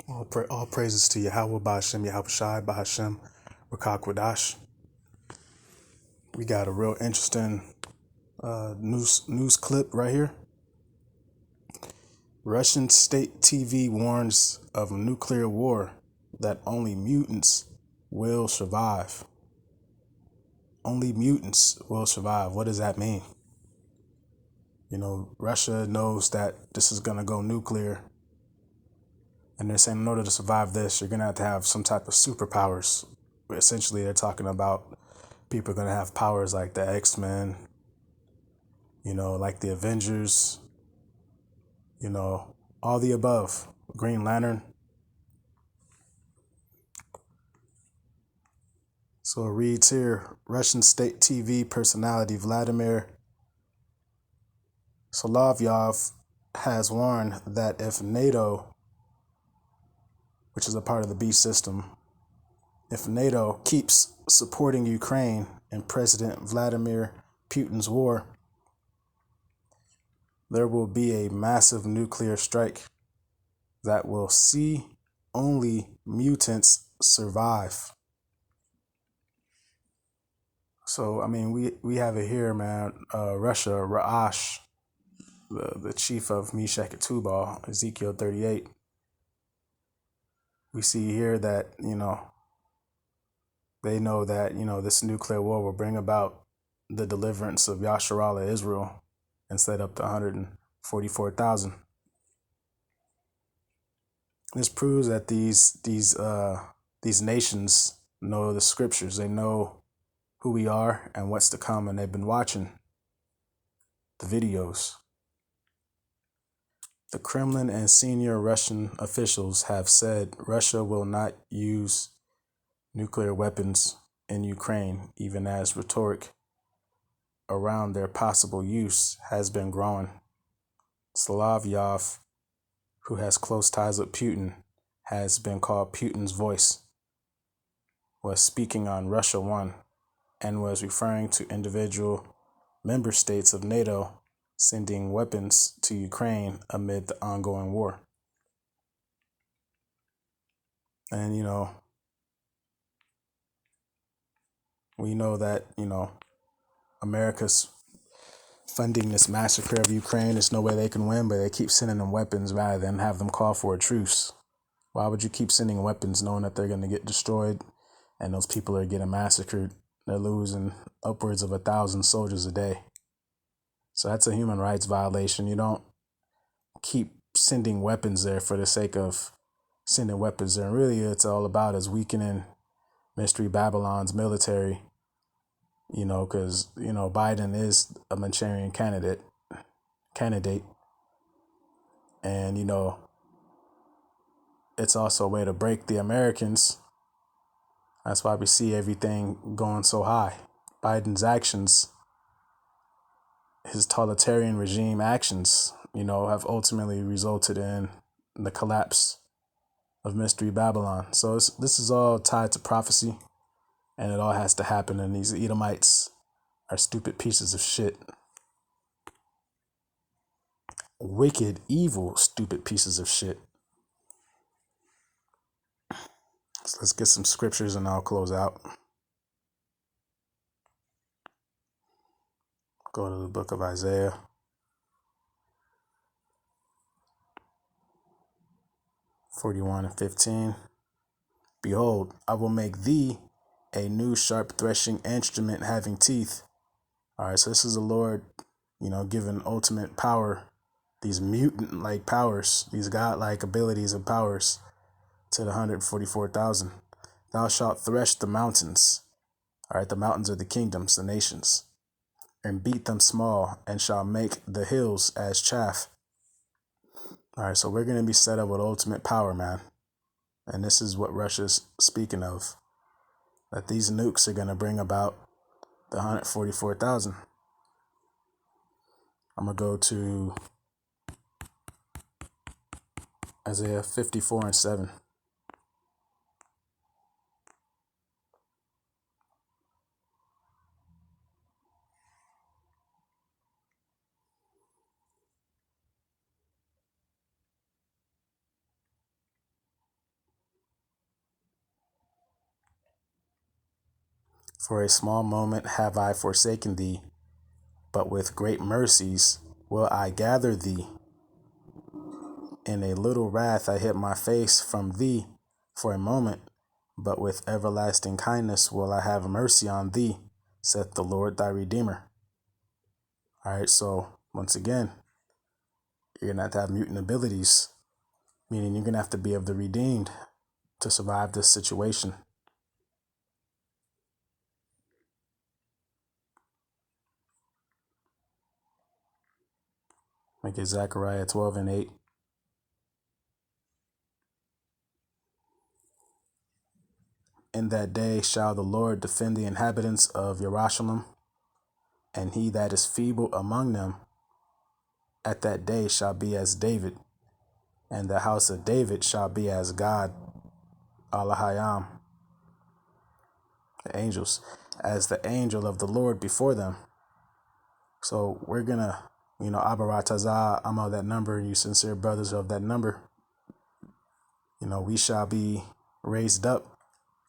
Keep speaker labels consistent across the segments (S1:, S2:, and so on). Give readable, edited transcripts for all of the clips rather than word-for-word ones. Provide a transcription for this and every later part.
S1: All praises to Yahweh Ba'Hashem, Yahweh Shai Ba'Hashem, Rakak Wadash. We got a real interesting news clip right here. Russian state TV warns of a nuclear war that only mutants will survive. Only mutants will survive. What does that mean? You know, Russia knows that this is going to go nuclear. And they're saying in order to survive this, you're going to have some type of superpowers. Essentially, they're talking about people are going to have powers like the X-Men, like the Avengers, all the above. Green Lantern. So it reads here, Russian state TV personality Vladimir Solovyov has warned that if NATO, which is a part of the beast system, if NATO keeps supporting Ukraine in President Vladimir Putin's war, there will be a massive nuclear strike that will see only mutants survive. So, I mean, we have it here, man. Russia, Ra'ash, the chief of Meshach and Tubal, Ezekiel 38. We see here that, they know that, this nuclear war will bring about the deliverance of Yasharallah, Israel, and set up to 144,000. This proves that these nations know the scriptures. They know who we are and what's to come, and they've been watching the videos. The Kremlin and senior Russian officials have said Russia will not use nuclear weapons in Ukraine, even as rhetoric around their possible use has been growing. Solovyov, who has close ties with Putin, has been called Putin's voice, was speaking on Russia One and was referring to individual member states of NATO sending weapons to Ukraine amid the ongoing war. And, we know that, America's funding this massacre of Ukraine. There's no way they can win, but they keep sending them weapons rather than have them call for a truce. Why would you keep sending weapons knowing that they're going to get destroyed and those people are getting massacred? They're losing upwards of 1,000 soldiers a day. So that's a human rights violation. You don't keep sending weapons there for the sake of sending weapons there. And really, it's all about is weakening Mystery Babylon's military, because, Biden is a Manchurian candidate. And, it's also a way to break the Americans. That's why we see everything going so high. Biden's actions, his totalitarian regime actions, have ultimately resulted in the collapse of Mystery Babylon. So this is all tied to prophecy, and it all has to happen. And these Edomites are stupid pieces of shit. Wicked, evil, stupid pieces of shit. So let's get some scriptures and I'll close out. Go to the book of Isaiah. 41:15. Behold, I will make thee a new sharp threshing instrument having teeth. All right, so this is the Lord, giving ultimate power, these mutant-like powers, these God-like abilities and powers to the 144,000. Thou shalt thresh the mountains. All right, the mountains are the kingdoms, the nations, and beat them small, and shall make the hills as chaff. All right, so we're going to be set up with ultimate power, man. And this is what Russia's speaking of. That these nukes are going to bring about the 144,000. I'm going to go to Isaiah 54:7. For a small moment have I forsaken thee, but with great mercies will I gather thee. In a little wrath I hid my face from thee for a moment, but with everlasting kindness will I have mercy on thee, saith the Lord thy Redeemer. All right, so once again, you're going to have mutant abilities, meaning you're going to have to be of the redeemed to survive this situation. Make it Zechariah 12:8. In that day shall the Lord defend the inhabitants of Jerusalem, and he that is feeble among them at that day shall be as David, and the house of David shall be as God, Allahayam, the angels, as the angel of the Lord before them. So we're gonna, Abaratazah, I'm of that number, and you sincere brothers of that number. We shall be raised up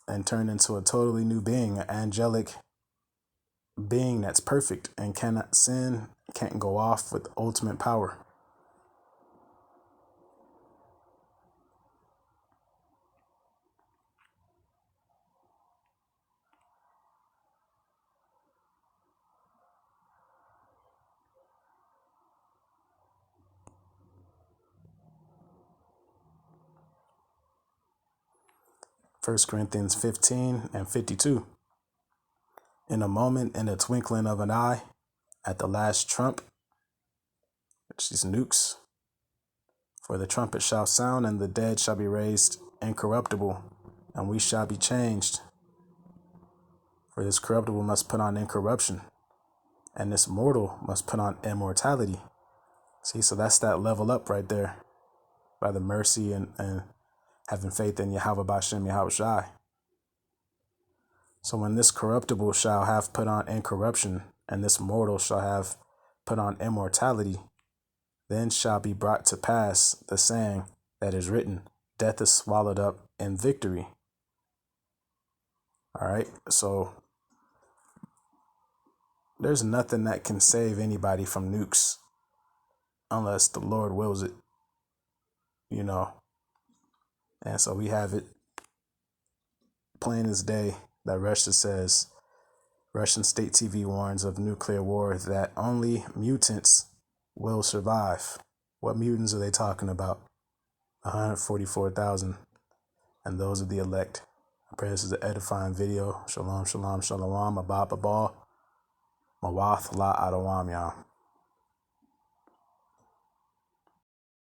S1: and turned into a totally new being, an angelic being that's perfect and cannot sin, can't go off with ultimate power. First Corinthians 15:52. In a moment, in a twinkling of an eye, at the last trump, which is nukes, for the trumpet shall sound, and the dead shall be raised incorruptible, and we shall be changed. For this corruptible must put on incorruption, and this mortal must put on immortality. See, so that's that level up right there by the mercy and having faith in Yahweh Bashem Yahweh Shai. So when this corruptible shall have put on incorruption, and this mortal shall have put on immortality, then shall be brought to pass the saying that is written, death is swallowed up in victory. All right, so there's nothing that can save anybody from nukes unless the Lord wills it, And so we have it plain as day that Russia says, Russian state TV warns of nuclear war, that only mutants will survive. What mutants are they talking about? 144,000. And those are the elect. I pray this is an edifying video. Shalom, shalom, shalom. Abba, Abba, Mawath, La, Adawam, y'all.